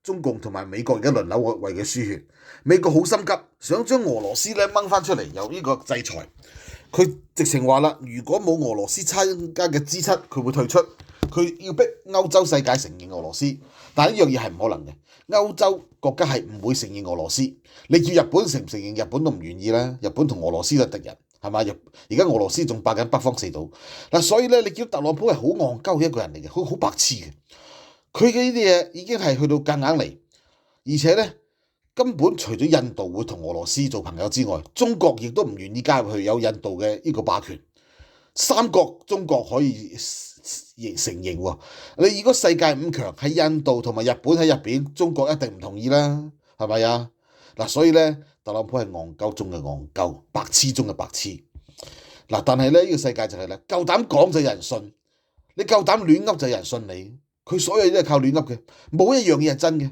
中共同埋美國而家輪流為佢輸血。美國好心急，想將俄羅斯咧掹翻出嚟，由呢個制裁。佢直情話啦，如果冇俄羅斯參加嘅 G7，佢會退出。佢要逼歐洲世界承認俄羅斯，但係呢樣嘢係唔可能嘅。歐洲國家係唔會承認俄羅斯。你叫日本承唔承認？日本都唔願意啦。日本同俄羅斯都係敵人，係嘛？而家俄羅斯仲霸緊北方四島嗱，所以咧，你見到特朗普係好戇鳩嘅一個人嚟嘅，好白痴嘅。佢嘅呢啲嘢已經係去到夾硬嚟，而且咧根本除咗印度會同俄羅斯做朋友之外，中國亦都唔願意加入去有印度嘅呢個霸權。三國中國可以承認喎，你如果世界五強係印度同埋日本喺入邊，中國一定唔同意啦，係咪啊？嗱，所以咧，特朗普係戇鳩中嘅戇鳩，白痴中嘅白痴。嗱，但係咧呢個世界就係咧，夠膽講就有人信，你夠膽亂噏就有人信你。佢所有嘢都係靠亂噏嘅，冇一樣嘢係真嘅。